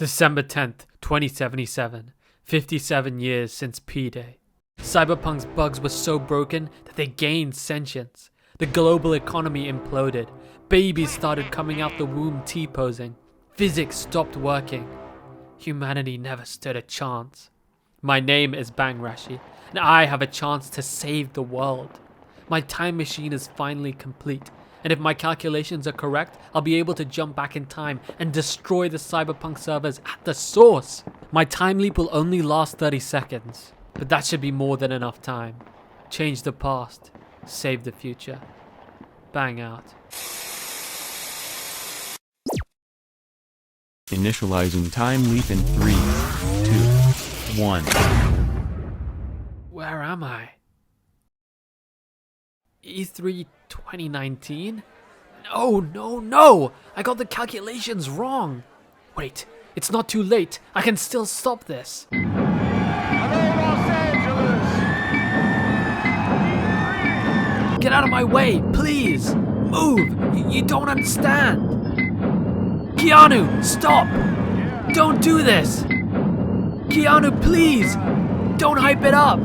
December 10th, 2077. 57 years since P-Day. Cyberpunk's bugs were so broken that they gained sentience. The global economy imploded. Babies started coming out the womb T-posing. Physics stopped working. Humanity never stood a chance. My name is Bang Reshi, and I have a chance to save the world. My time machine is finally complete, and if my calculations are correct, I'll be able to jump back in time and destroy the Cyberpunk servers at the source. My time leap will only last 30 seconds, but that should be more than enough time. Change the past, save the future. Bang out. Initializing time leap in 3, 2, 1. Where am I? E3 2019? No! I got the calculations wrong. Wait, it's not too late. I can still stop this. Hello, Los Angeles! Get out of my way, please! Move! You don't understand! Keanu, stop! Don't do this! Keanu, please! Don't hype it up!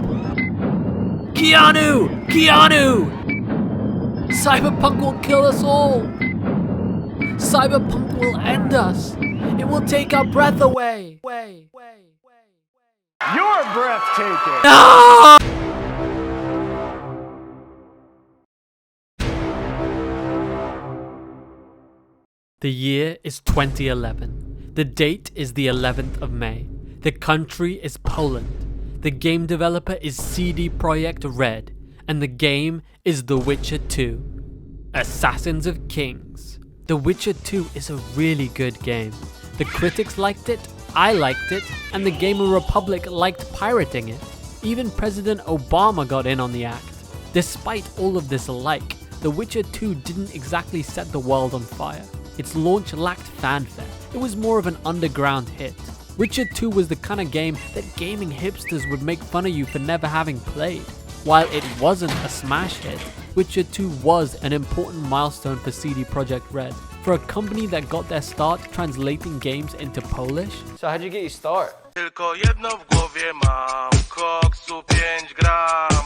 Keanu! Cyberpunk will kill us all! Cyberpunk will end us! It will take our breath away! You're breathtaking! No! The year is 2011. The date is the 11th of May. The country is Poland. The game developer is CD Projekt Red. And the game is The Witcher 2. Assassins of Kings. The Witcher 2 is a really good game. The critics liked it, I liked it, and the Gamer Republic liked pirating it. Even President Obama got in on the act. Despite all of this alike, The Witcher 2 didn't exactly set the world on fire. Its launch lacked fanfare. It was more of an underground hit. Witcher 2 was the kind of game that gaming hipsters would make fun of you for never having played. While it wasn't a smash hit, Witcher 2 was an important milestone for CD Projekt Red. For a company that got their start translating games into Polish. So how'd you get your start?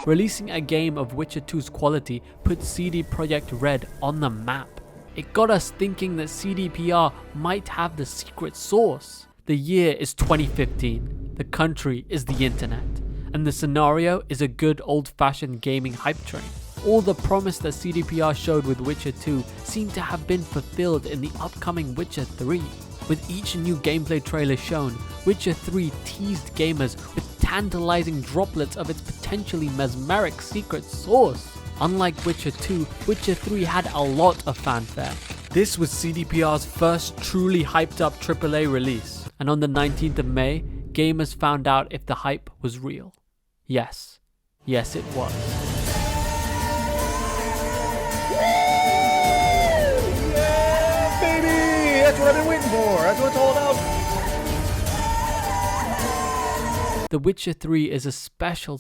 Releasing a game of Witcher 2's quality put CD Projekt Red on the map. It got us thinking that CDPR might have the secret sauce. The year is 2015. The country is the internet. And the scenario is a good old-fashioned gaming hype train. All the promise that CDPR showed with Witcher 2 seemed to have been fulfilled in the upcoming Witcher 3. With each new gameplay trailer shown, Witcher 3 teased gamers with tantalizing droplets of its potentially mesmeric secret sauce. Unlike Witcher 2, Witcher 3 had a lot of fanfare. This was CDPR's first truly hyped up AAA release. And on the 19th of May, gamers found out if the hype was real. Yes it was. Yeah, baby! That's what I've been waiting for. That's what it's all about. The Witcher 3 is a special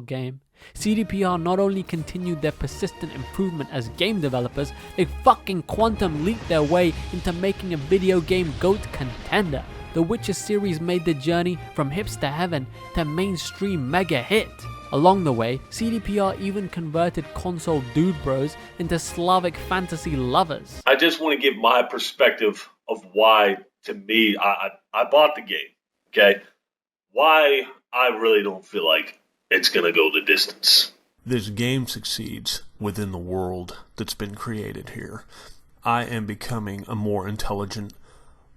game. CDPR not only continued their persistent improvement as game developers, they fucking quantum leaped their way into making a video game GOAT contender. The Witcher series made the journey from hipster heaven to mainstream mega hit. Along the way, CDPR even converted console dude bros into Slavic fantasy lovers. I just want to give my perspective of why, to me, I bought the game, okay? Why I really don't feel like it's going to go the distance. This game succeeds within the world that's been created here. I am becoming a more intelligent,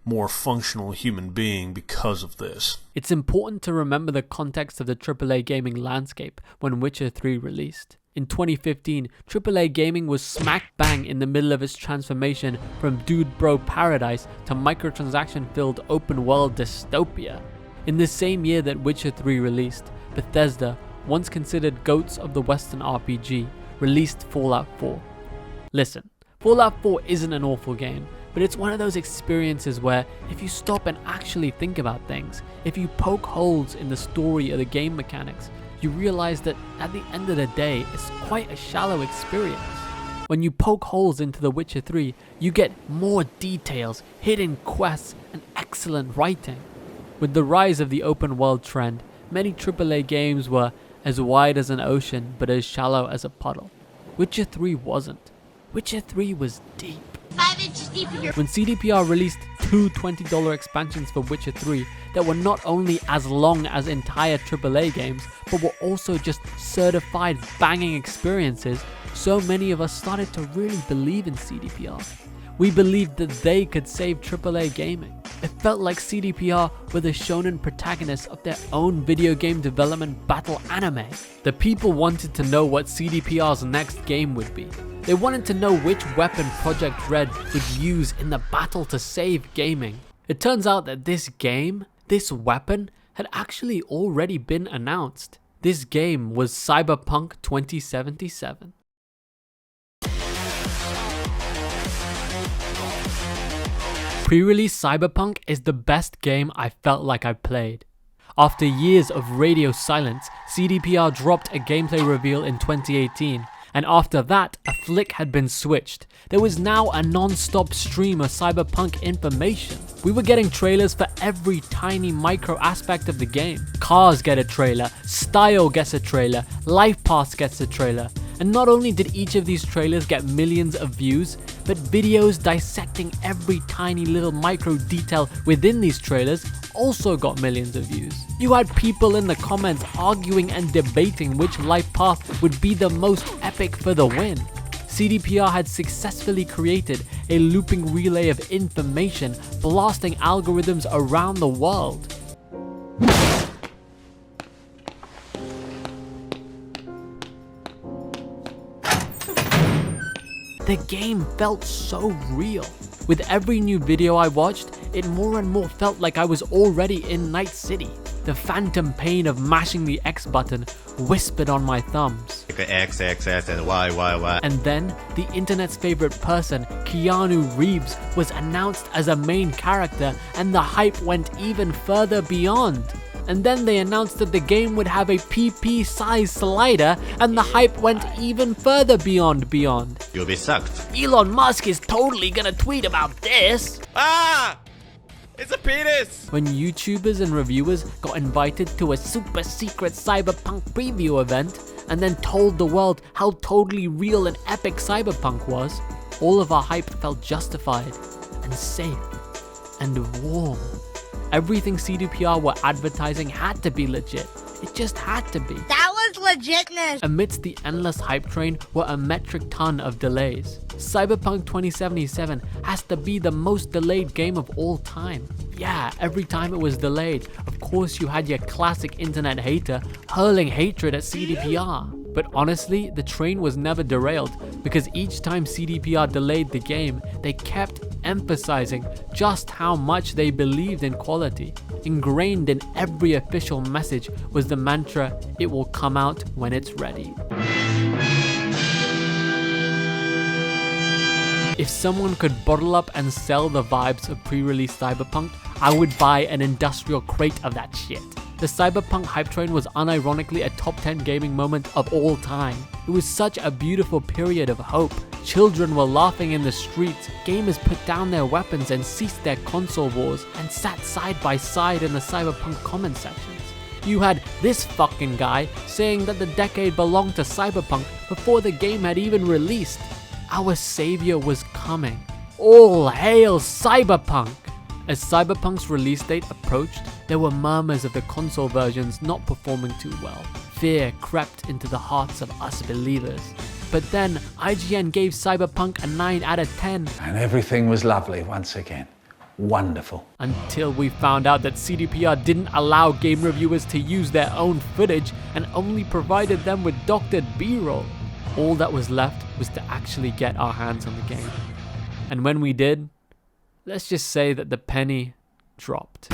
more functional human being because of this. It's important to remember the context of the AAA gaming landscape when Witcher 3 released. In 2015, AAA gaming was smack bang in the middle of its transformation from dude bro paradise to microtransaction-filled open world dystopia. In the same year that Witcher 3 released, Bethesda, once considered goats of the Western RPG, released Fallout 4. Listen, Fallout 4 isn't an awful game, but it's one of those experiences where if you stop and actually think about things, if you poke holes in the story or the game mechanics, you realize that at the end of the day, it's quite a shallow experience. When you poke holes into The Witcher 3, you get more details, hidden quests, and excellent writing. With the rise of the open world trend, many AAA games were as wide as an ocean but as shallow as a puddle. Witcher 3 wasn't. Witcher 3 was deep. 5 inches deep in your When CDPR released two $20 expansions for Witcher 3 that were not only as long as entire AAA games, but were also just certified banging experiences, so many of us started to really believe in CDPR. We believed that they could save AAA gaming. It felt like CDPR were the shonen protagonists of their own video game development battle anime. The people wanted to know what CDPR's next game would be. They wanted to know which weapon Projekt Red would use in the battle to save gaming. It turns out that this game, this weapon, had actually already been announced. This game was Cyberpunk 2077. Pre-release Cyberpunk is the best game I felt like I played. After years of radio silence, CDPR dropped a gameplay reveal in 2018, and after that, a flick had been switched. There was now a non-stop stream of Cyberpunk information. We were getting trailers for every tiny micro aspect of the game. Cars get a trailer, style gets a trailer, life paths gets a trailer. And not only did each of these trailers get millions of views, but videos dissecting every tiny little micro detail within these trailers also got millions of views. You had people in the comments arguing and debating which life path would be the most epic for the win. CDPR had successfully created a looping relay of information, blasting algorithms around the world. The game felt so real. With every new video I watched, it more and more felt like I was already in Night City. The phantom pain of mashing the X button whispered on my thumbs. X, and Y. And then, the internet's favorite person, Keanu Reeves, was announced as a main character, and the hype went even further beyond. And then they announced that the game would have a PP size slider, and the hype went even further beyond. You'll be sucked. Elon Musk is totally gonna tweet about this. Ah! It's a penis! When YouTubers and reviewers got invited to a super secret Cyberpunk preview event, and then told the world how totally real and epic Cyberpunk was, all of our hype felt justified, and safe, and warm. Everything CDPR were advertising had to be legit. It just had to be. That was legitness. Amidst the endless hype train were a metric ton of delays. Cyberpunk 2077 has to be the most delayed game of all time. Yeah, every time it was delayed, of course you had your classic internet hater hurling hatred at CDPR. But honestly, the train was never derailed, because each time CDPR delayed the game, they kept emphasizing just how much they believed in quality. Ingrained in every official message was the mantra, "It will come out when it's ready." If someone could bottle up and sell the vibes of pre-release Cyberpunk, I would buy an industrial crate of that shit. The Cyberpunk hype train was unironically a top 10 gaming moment of all time. It was such a beautiful period of hope. Children were laughing in the streets, gamers put down their weapons and ceased their console wars and sat side by side in the Cyberpunk comment sections. You had this fucking guy saying that the decade belonged to Cyberpunk before the game had even released. Our savior was coming. All hail Cyberpunk! As Cyberpunk's release date approached, there were murmurs of the console versions not performing too well. Fear crept into the hearts of us believers. But then, IGN gave Cyberpunk a 9 out of 10. And everything was lovely once again. Wonderful. Until we found out that CDPR didn't allow game reviewers to use their own footage and only provided them with doctored B-roll. All that was left was to actually get our hands on the game. And when we did, let's just say that the penny dropped.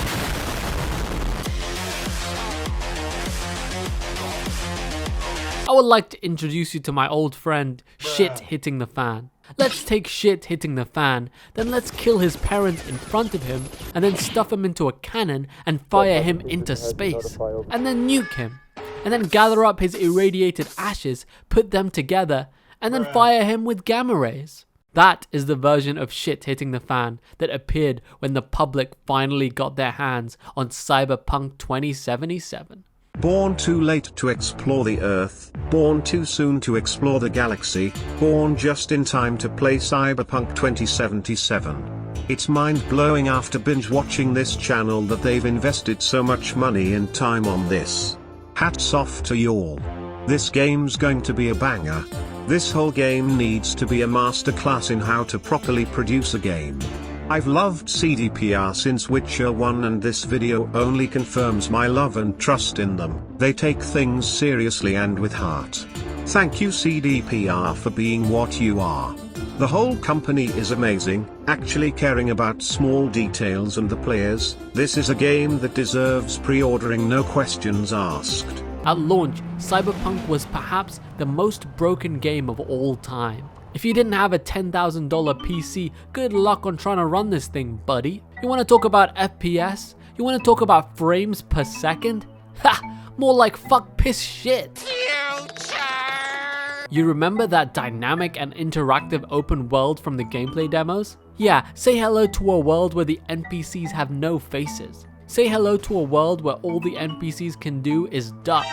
I would like to introduce you to my old friend, Shit Hitting the Fan. Let's take Shit Hitting the Fan, then let's kill his parents in front of him, and then stuff him into a cannon and fire him into space, and then nuke him, and then gather up his irradiated ashes, put them together, and then fire him with gamma rays. That is the version of shit hitting the fan that appeared when the public finally got their hands on Cyberpunk 2077. Born too late to explore the Earth, born too soon to explore the galaxy, born just in time to play Cyberpunk 2077. It's mind-blowing after binge-watching this channel that they've invested so much money and time on this. Hats off to y'all. This game's going to be a banger. This whole game needs to be a masterclass in how to properly produce a game. I've loved CDPR since Witcher 1 and this video only confirms my love and trust in them. They take things seriously and with heart. Thank you CDPR for being what you are. The whole company is amazing, actually caring about small details and the players. This is a game that deserves pre-ordering, no questions asked. At launch, Cyberpunk was perhaps the most broken game of all time. If you didn't have a $10,000 PC, good luck on trying to run this thing, buddy. You want to talk about FPS? You want to talk about frames per second? Ha! More like fuck piss shit. You remember that dynamic and interactive open world from the gameplay demos? Yeah, say hello to a world where the NPCs have no faces. Say hello to a world where all the NPCs can do is duck.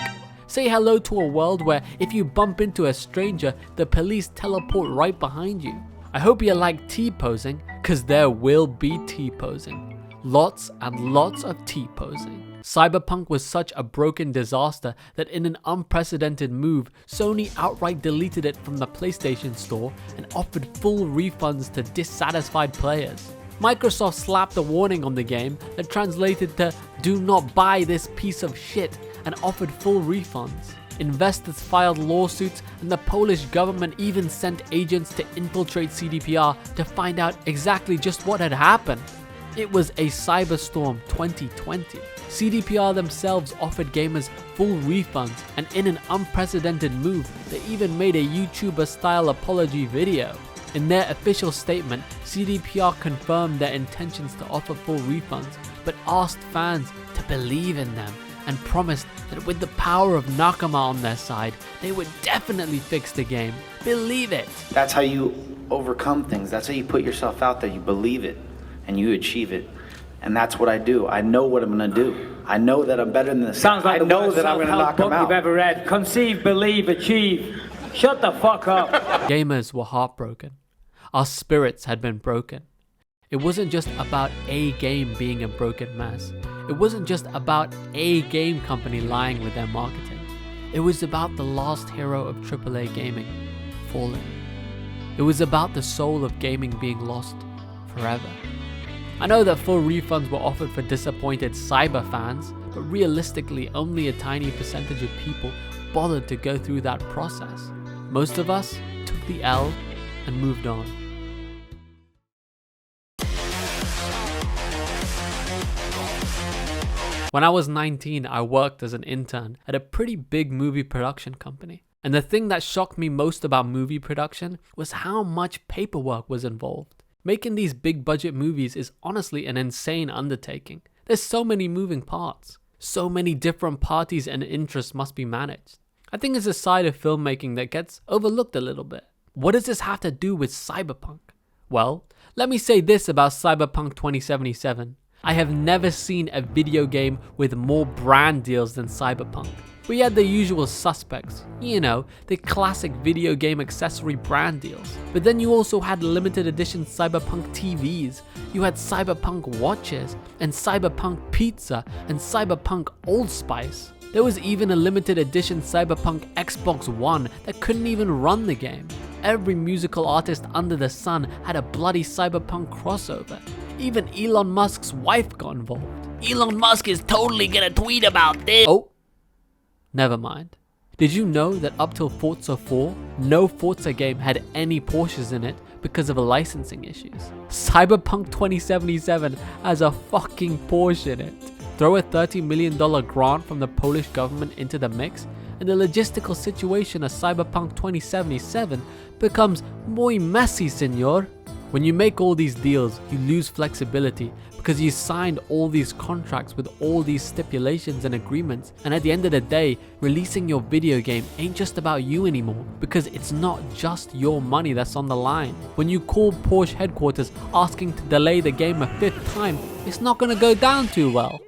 Say hello to a world where if you bump into a stranger, the police teleport right behind you. I hope you like T-posing, cause there will be T-posing. Lots and lots of T-posing. Cyberpunk was such a broken disaster that in an unprecedented move, Sony outright deleted it from the PlayStation Store and offered full refunds to dissatisfied players. Microsoft slapped a warning on the game that translated to "do not buy this piece of shit" and offered full refunds. Investors filed lawsuits and the Polish government even sent agents to infiltrate CDPR to find out exactly just what had happened. It was a Cyberstorm 2020. CDPR themselves offered gamers full refunds, and in an unprecedented move, they even made a YouTuber-style apology video. In their official statement, CDPR confirmed their intentions to offer full refunds, but asked fans to believe in them and promised that with the power of Nakama on their side, they would definitely fix the game. Believe it! That's how you overcome things. That's how you put yourself out there. You believe it and you achieve it. And that's what I do. I know what I'm gonna do. I know that I'm better than this. Sounds like I know that I'm gonna knock him out. You've ever read. Conceive, believe, achieve. Shut the fuck up. Gamers were heartbroken. Our spirits had been broken. It wasn't just about a game being a broken mess. It wasn't just about a game company lying with their marketing. It was about the last hero of AAA gaming falling. It was about the soul of gaming being lost forever. I know that full refunds were offered for disappointed cyber fans, but realistically only a tiny percentage of people bothered to go through that process. Most of us took the L and moved on. When I was 19, I worked as an intern at a pretty big movie production company. And the thing that shocked me most about movie production was how much paperwork was involved. Making these big budget movies is honestly an insane undertaking. There's so many moving parts. So many different parties and interests must be managed. I think it's a side of filmmaking that gets overlooked a little bit. What does this have to do with Cyberpunk? Well, let me say this about Cyberpunk 2077. I have never seen a video game with more brand deals than Cyberpunk. We had the usual suspects, you know, the classic video game accessory brand deals. But then you also had limited edition Cyberpunk TVs, you had Cyberpunk watches, and Cyberpunk pizza, and Cyberpunk Old Spice. There was even a limited edition Cyberpunk Xbox One that couldn't even run the game. Every musical artist under the sun had a bloody Cyberpunk crossover. Even Elon Musk's wife got involved. Elon Musk is totally gonna tweet about this. Oh, never mind. Did you know that up till Forza 4, no Forza game had any Porsches in it because of licensing issues? Cyberpunk 2077 has a fucking Porsche in it. Throw a $30 million grant from the Polish government into the mix, and the logistical situation of Cyberpunk 2077 becomes muy messy, senor. When you make all these deals, you lose flexibility because you signed all these contracts with all these stipulations and agreements, and at the end of the day, releasing your video game ain't just about you anymore, because it's not just your money that's on the line. When you call Porsche headquarters asking to delay the game a 5th time, it's not gonna go down too well.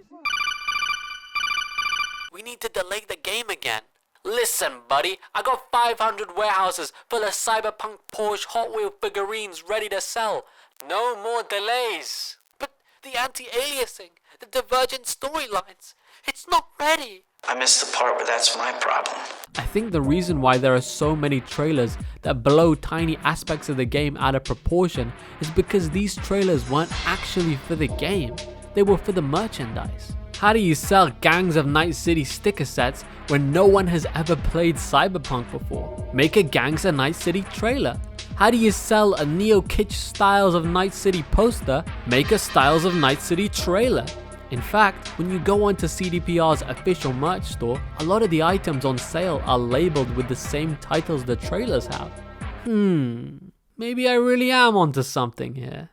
We need to delay the game again. Listen, buddy, I got 500 warehouses full of Cyberpunk Porsche Hot Wheel figurines ready to sell. No more delays. But the anti-aliasing, the divergent storylines, it's not ready. I missed the part where that's my problem. I think the reason why there are so many trailers that blow tiny aspects of the game out of proportion is because these trailers weren't actually for the game. They were for the merchandise. How do you sell Gangs of Night City sticker sets when no one has ever played Cyberpunk before? Make a Gangs of Night City trailer. How do you sell a neo-kitsch Styles of Night City poster? Make a Styles of Night City trailer. In fact, when you go onto CDPR's official merch store, a lot of the items on sale are labeled with the same titles the trailers have. Maybe I really am onto something here.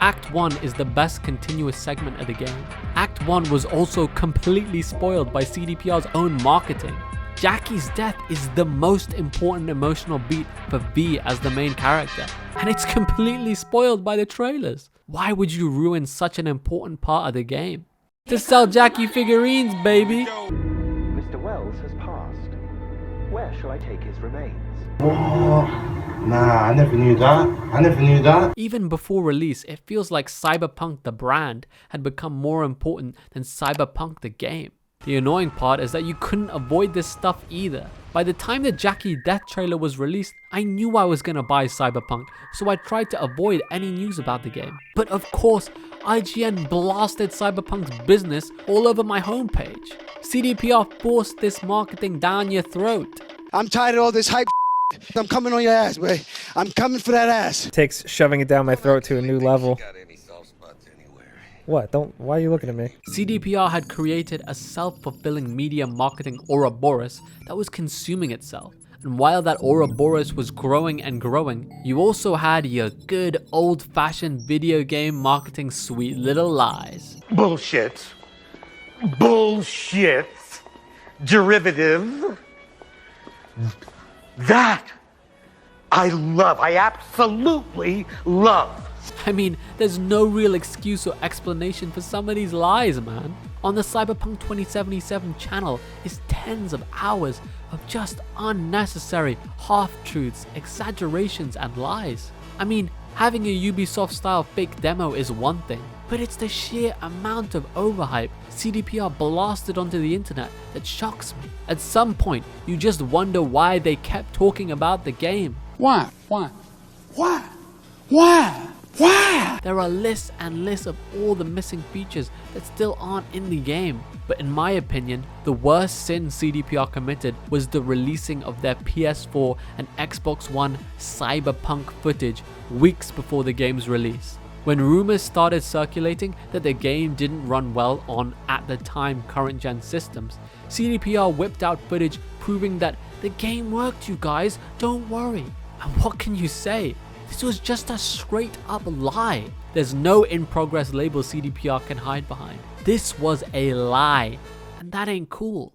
Act 1 is the best continuous segment of the game. Act 1 was also completely spoiled by CDPR's own marketing. Jackie's death is the most important emotional beat for V as the main character, and it's completely spoiled by the trailers. Why would you ruin such an important part of the game? To sell Jackie figurines, baby! Mr. Wells has passed. Where shall I take his remains? Nah, I never knew that. Even before release, it feels like Cyberpunk the brand had become more important than Cyberpunk the game. The annoying part is that you couldn't avoid this stuff either. By the time the Jackie Death trailer was released, I knew I was gonna buy Cyberpunk, so I tried to avoid any news about the game. But of course, IGN blasted Cyberpunk's business all over my homepage. CDPR forced this marketing down your throat. I'm tired of all this hype. I'm coming on your ass, boy. I'm coming for that ass. Takes shoving it down my throat to a new level. What? Why are you looking at me? CDPR had created a self-fulfilling media marketing Ouroboros that was consuming itself. And while that Ouroboros was growing and growing, you also had your good old-fashioned video game marketing sweet little lies. Bullshit. Bullshit. Derivative. That I love. I absolutely love. I mean, there's no real excuse or explanation for some of these lies, man. On the Cyberpunk 2077 channel is tens of hours of just unnecessary half-truths, exaggerations, and lies. I mean, having a Ubisoft-style fake demo is one thing, but it's the sheer amount of overhype CDPR blasted onto the internet that shocks me. At some point, you just wonder why they kept talking about the game. Why? There are lists and lists of all the missing features that still aren't in the game. But in my opinion, the worst sin CDPR committed was the releasing of their PS4 and Xbox One Cyberpunk footage weeks before the game's release. When rumors started circulating that the game didn't run well on, at the time, current gen systems, CDPR whipped out footage proving that the game worked, you guys, don't worry. And what can you say? This was just a straight up lie. There's no in-progress label CDPR can hide behind. This was a lie, and that ain't cool.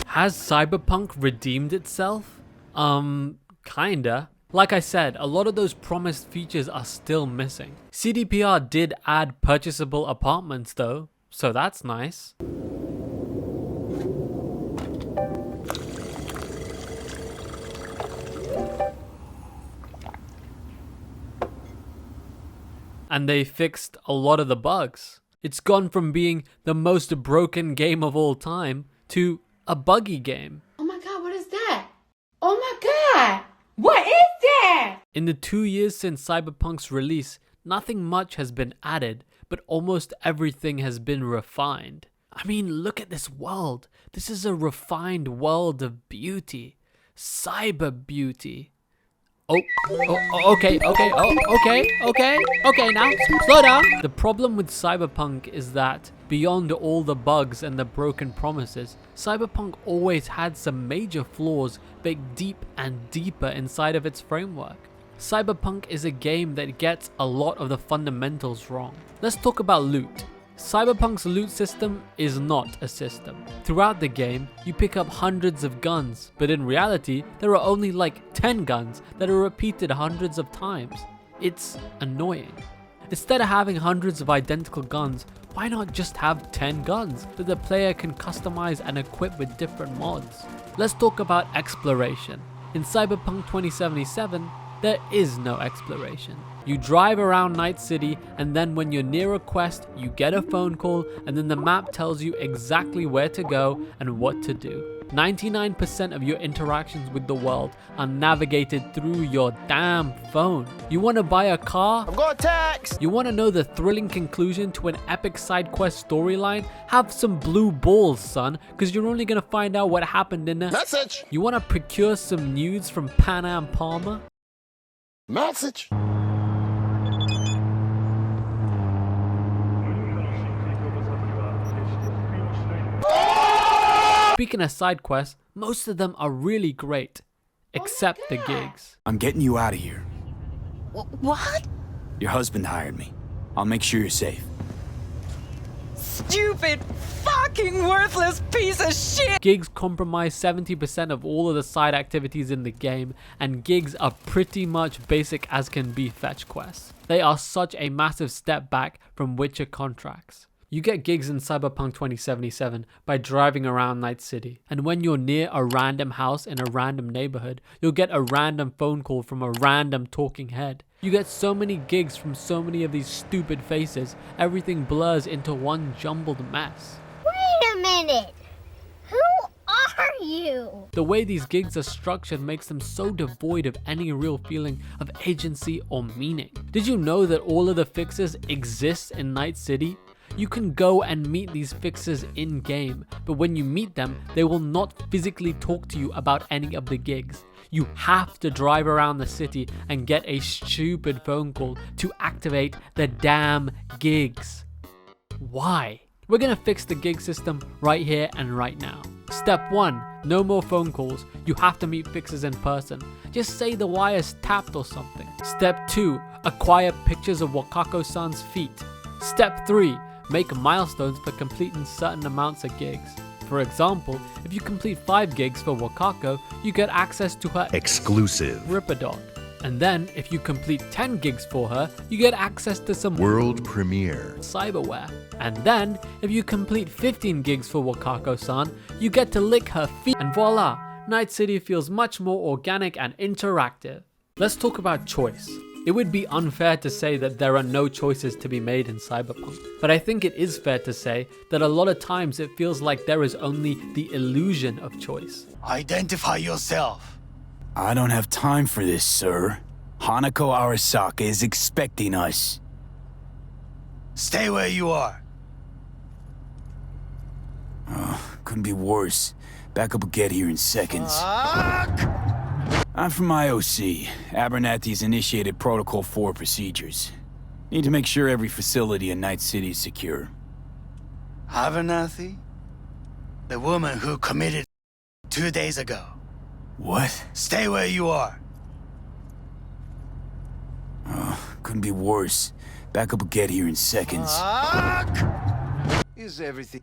Has Cyberpunk redeemed itself? Kinda. Like I said, a lot of those promised features are still missing. CDPR did add purchasable apartments though, so that's nice. And they fixed a lot of the bugs. It's gone from being the most broken game of all time to a buggy game. Oh my god, what is that? Oh my god! What is that? In the 2 years since Cyberpunk's release, nothing much has been added, but almost everything has been refined. I mean, look at this world. This is a refined world of beauty. Cyber beauty. Okay, now slow down. The problem with Cyberpunk is that Beyond all the bugs and the broken promises, Cyberpunk always had some major flaws baked deep and deeper inside of its framework. Cyberpunk is a game that gets a lot of the fundamentals wrong. Let's talk about loot. Cyberpunk's loot system is not a system. Throughout the game, you pick up hundreds of guns, but in reality, there are only like 10 guns that are repeated hundreds of times. It's annoying. Instead of having hundreds of identical guns, why not just have 10 guns that the player can customize and equip with different mods? Let's talk about exploration. In Cyberpunk 2077, there is no exploration. You drive around Night City, and then when you're near a quest, you get a phone call, and then the map tells you exactly where to go and what to do. 99% of your interactions with the world are navigated through your damn phone. You want to buy a car? I'm going tax! You want to know the thrilling conclusion to an epic side quest storyline? Have some blue balls, son, because you're only going to find out what happened in the message. You want to procure some news from Pan Am Palmer? Message. Speaking of side quests, most of them are really great, except the gigs. I'm getting you out of here. What? Your husband hired me. I'll make sure you're safe. Stupid, fucking worthless piece of shit! Gigs comprise 70% of all of the side activities in the game, and gigs are pretty much basic as can be fetch quests. They are such a massive step back from Witcher contracts. You get gigs in Cyberpunk 2077 by driving around Night City, and when you're near a random house in a random neighborhood, you'll get a random phone call from a random talking head. You get so many gigs from so many of these stupid faces, everything blurs into one jumbled mess. Wait a minute! Who are you? The way these gigs are structured makes them so devoid of any real feeling of agency or meaning. Did you know that all of the fixes exist in Night City? You can go and meet these fixers in game, but when you meet them, they will not physically talk to you about any of the gigs. You have to drive around the city and get a stupid phone call to activate the damn gigs. Why? We're gonna fix the gig system right here and right now. Step 1, no more phone calls. You have to meet fixers in person. Just say the wire's tapped or something. Step 2, acquire pictures of Wakako-san's feet. Step 3, make milestones for completing certain amounts of gigs. For example, if you complete 5 gigs for Wakako, you get access to her exclusive Ripper Dog. And then, if you complete 10 gigs for her, you get access to some world premiere cyberware. And then, if you complete 15 gigs for Wakako-san, you get to lick her feet, and voila! Night City feels much more organic and interactive. Let's talk about choice. It would be unfair to say that there are no choices to be made in Cyberpunk, but I think it is fair to say that a lot of times it feels like there is only the illusion of choice. Identify yourself. I don't have time for this, sir. Hanako Arasaka is expecting us. Stay where you are. Oh, couldn't be worse. Backup will get here in seconds. I'm from IOC. Abernathy's initiated Protocol 4 procedures. Need to make sure every facility in Night City is secure. Abernathy? The woman who committed 2 days ago. What? Stay where you are. Oh, couldn't be worse. Backup will get here in seconds. Is everything...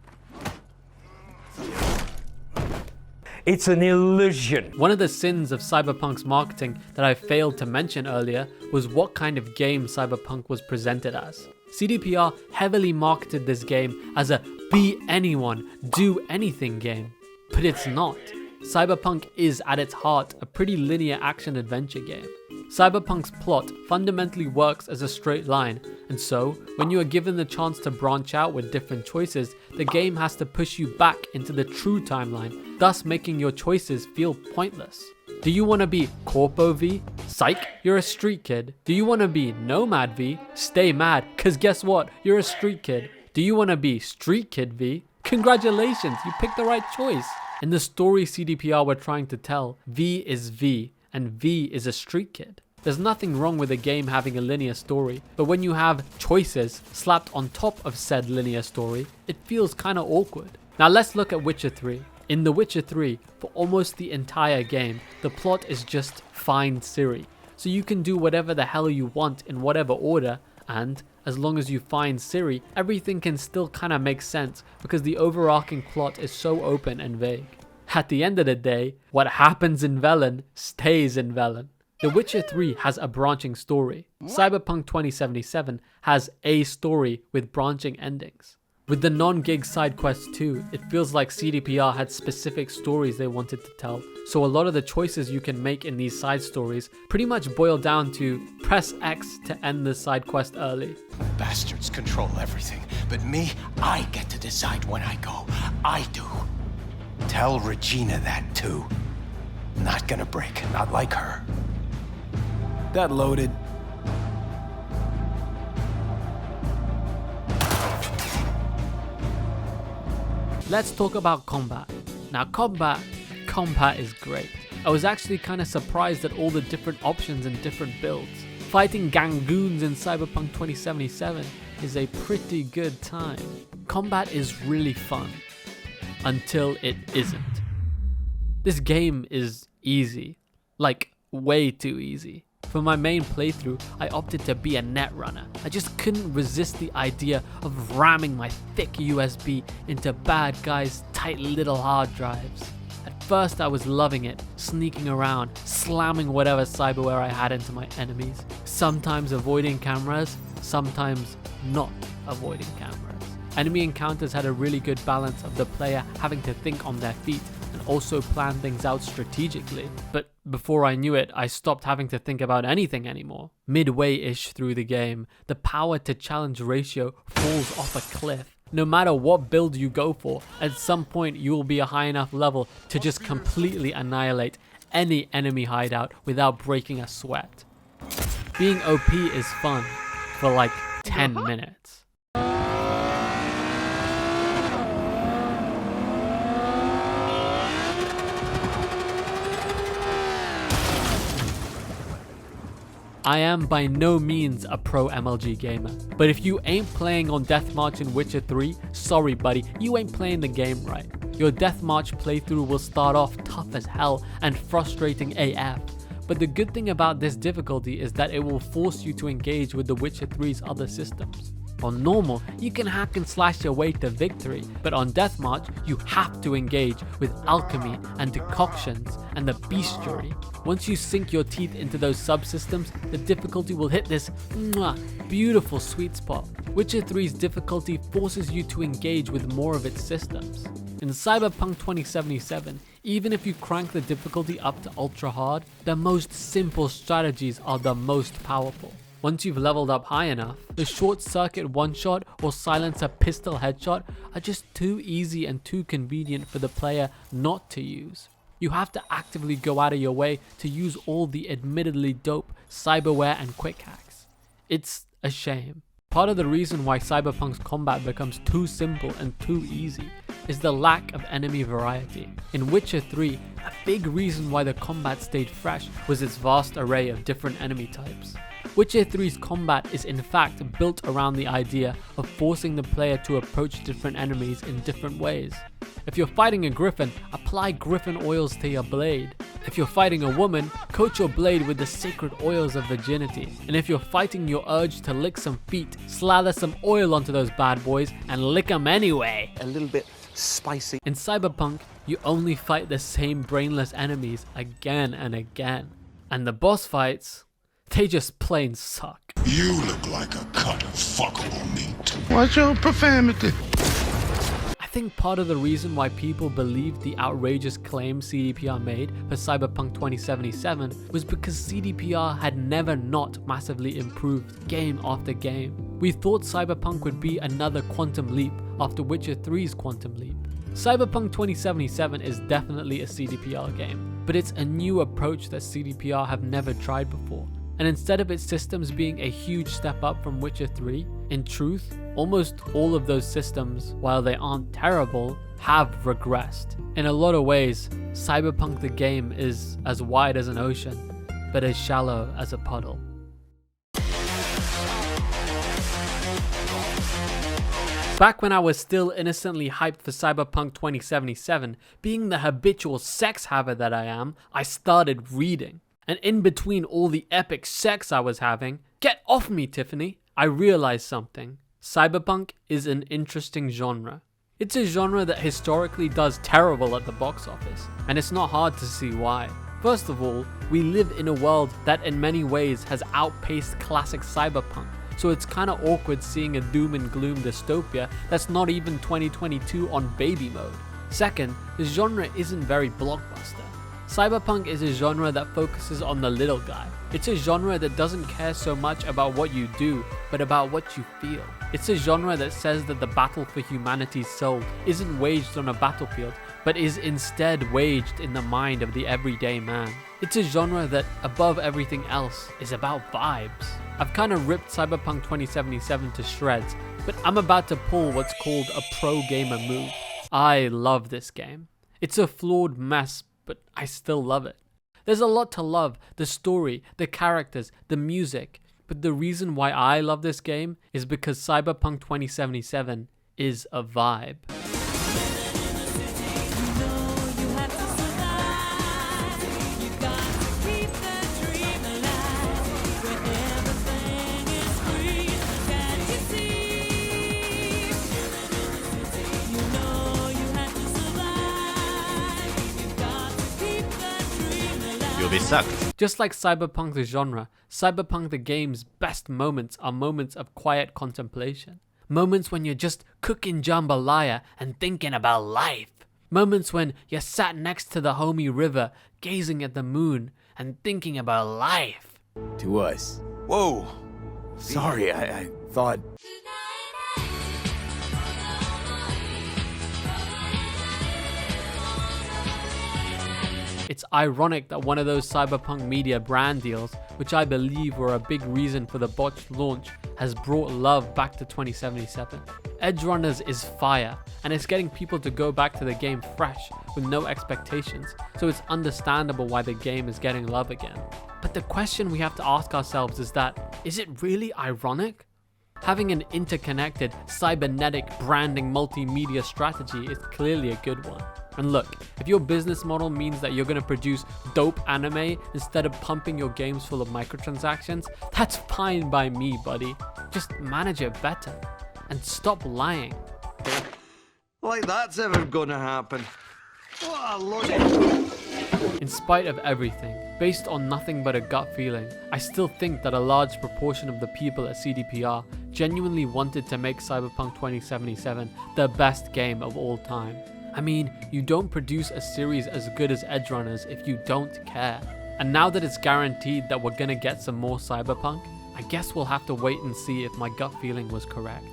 It's an illusion. One of the sins of Cyberpunk's marketing that I failed to mention earlier was what kind of game Cyberpunk was presented as. CDPR heavily marketed this game as a be anyone, do anything game, but it's not. Cyberpunk is at its heart a pretty linear action adventure game. Cyberpunk's plot fundamentally works as a straight line, and so, when you are given the chance to branch out with different choices, the game has to push you back into the true timeline, thus making your choices feel pointless. Do you want to be Corpo V? Psych, you're a street kid. Do you want to be Nomad V? Stay mad, cause guess what? You're a street kid. Do you want to be Street Kid V? Congratulations, you picked the right choice. In the story CDPR were trying to tell, V is V, and V is a street kid. There's nothing wrong with a game having a linear story, but when you have choices slapped on top of said linear story, it feels kinda awkward. Now let's look at Witcher 3. In The Witcher 3, for almost the entire game, the plot is just find Ciri. So you can do whatever the hell you want in whatever order, and as long as you find Ciri, everything can still kinda make sense because the overarching plot is so open and vague. At the end of the day, what happens in Velen stays in Velen. The Witcher 3 has a branching story. Cyberpunk 2077 has a story with branching endings. With the non-gig side quests too, it feels like CDPR had specific stories they wanted to tell. So a lot of the choices you can make in these side stories pretty much boil down to press X to end the side quest early. Bastards control everything, but me, I get to decide when I go. I do. Tell Regina that too. Not gonna break, not like her. That loaded. Let's talk about combat. Now combat is great. I was actually kind of surprised at all the different options and different builds. Fighting gangoons in Cyberpunk 2077 is a pretty good time. Combat is really fun. Until it isn't. This game is easy. Like, way too easy. For my main playthrough, I opted to be a netrunner. I just couldn't resist the idea of ramming my thick USB into bad guys' tight little hard drives. At first I was loving it, sneaking around, slamming whatever cyberware I had into my enemies, sometimes avoiding cameras, sometimes not avoiding cameras. Enemy encounters had a really good balance of the player having to think on their feet and also plan things out strategically. But before I knew it, I stopped having to think about anything anymore. Midway-ish through the game, the power to challenge ratio falls off a cliff. No matter what build you go for, at some point you will be a high enough level to just completely annihilate any enemy hideout without breaking a sweat. Being OP is fun for like 10 minutes. I am by no means a pro MLG gamer, but if you ain't playing on Deathmarch in Witcher 3, sorry buddy, you ain't playing the game right. Your Deathmarch playthrough will start off tough as hell and frustrating AF, but the good thing about this difficulty is that it will force you to engage with the Witcher 3's other systems. On normal, you can hack and slash your way to victory, but on Deathmarch, you have to engage with alchemy and decoctions and the bestiary. Once you sink your teeth into those subsystems, the difficulty will hit this beautiful sweet spot. Witcher 3's difficulty forces you to engage with more of its systems. In Cyberpunk 2077, even if you crank the difficulty up to ultra hard, the most simple strategies are the most powerful. Once you've leveled up high enough, the short circuit one-shot or silencer pistol headshot are just too easy and too convenient for the player not to use. You have to actively go out of your way to use all the admittedly dope cyberware and quick hacks. It's a shame. Part of the reason why Cyberpunk's combat becomes too simple and too easy is the lack of enemy variety. In Witcher 3, a big reason why the combat stayed fresh was its vast array of different enemy types. Witcher 3's combat is in fact built around the idea of forcing the player to approach different enemies in different ways. If you're fighting a griffin, apply griffin oils to your blade. If you're fighting a woman, coat your blade with the sacred oils of virginity. And if you're fighting your urge to lick some feet, slather some oil onto those bad boys and lick them anyway. A little bit spicy. In Cyberpunk, you only fight the same brainless enemies again and again. And the boss fights, they just plain suck. You look like a cut of fuckable meat. What's your profanity? I think part of the reason why people believed the outrageous claim CDPR made for Cyberpunk 2077 was because CDPR had never not massively improved game after game. We thought Cyberpunk would be another quantum leap after Witcher 3's quantum leap. Cyberpunk 2077 is definitely a CDPR game, but it's a new approach that CDPR have never tried before. And instead of its systems being a huge step up from Witcher 3, in truth, almost all of those systems, while they aren't terrible, have regressed. In a lot of ways, Cyberpunk the game is as wide as an ocean, but as shallow as a puddle. Back when I was still innocently hyped for Cyberpunk 2077, being the habitual sex haver that I am, I started reading. And in between all the epic sex I was having, get off me, Tiffany, I realized something. Cyberpunk is an interesting genre. It's a genre that historically does terrible at the box office, and it's not hard to see why. First of all, we live in a world that in many ways has outpaced classic Cyberpunk, so it's kinda awkward seeing a doom and gloom dystopia that's not even 2022 on baby mode. Second, the genre isn't very blockbuster. Cyberpunk is a genre that focuses on the little guy. It's a genre that doesn't care so much about what you do, but about what you feel. It's a genre that says that the battle for humanity's soul isn't waged on a battlefield, but is instead waged in the mind of the everyday man. It's a genre that, above everything else, is about vibes. I've kinda ripped Cyberpunk 2077 to shreds, but I'm about to pull what's called a pro gamer move. I love this game. It's a flawed mess, but I still love it. There's a lot to love, the story, the characters, the music, but the reason why I love this game is because Cyberpunk 2077 is a vibe. You'll be sucked. Just like Cyberpunk the genre, Cyberpunk the game's best moments are moments of quiet contemplation. Moments when you're just cooking jambalaya and thinking about life. Moments when you're sat next to the homey river, gazing at the moon and thinking about life. To us. Whoa! Sorry, I thought... It's ironic that one of those Cyberpunk media brand deals, which I believe were a big reason for the botched launch, has brought love back to 2077. Edgerunners is fire, and it's getting people to go back to the game fresh, with no expectations, so it's understandable why the game is getting love again. But the question we have to ask ourselves is that, is it really ironic? Having an interconnected, cybernetic branding multimedia strategy is clearly a good one. And look, if your business model means that you're going to produce dope anime instead of pumping your games full of microtransactions, that's fine by me, buddy. Just manage it better. And stop lying. Like that's ever gonna happen. What a load. In spite of everything, based on nothing but a gut feeling, I still think that a large proportion of the people at CDPR genuinely wanted to make Cyberpunk 2077 the best game of all time. I mean, you don't produce a series as good as Edgerunners if you don't care. And now that it's guaranteed that we're gonna get some more Cyberpunk, I guess we'll have to wait and see if my gut feeling was correct.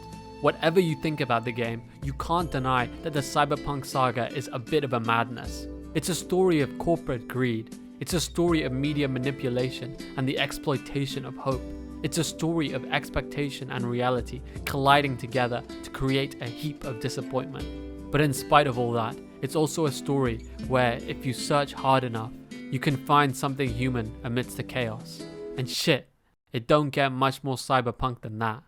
Whatever you think about the game, you can't deny that the Cyberpunk saga is a bit of a madness. It's a story of corporate greed. It's a story of media manipulation and the exploitation of hope. It's a story of expectation and reality colliding together to create a heap of disappointment. But in spite of all that, it's also a story where, if you search hard enough, you can find something human amidst the chaos. And shit, it don't get much more cyberpunk than that.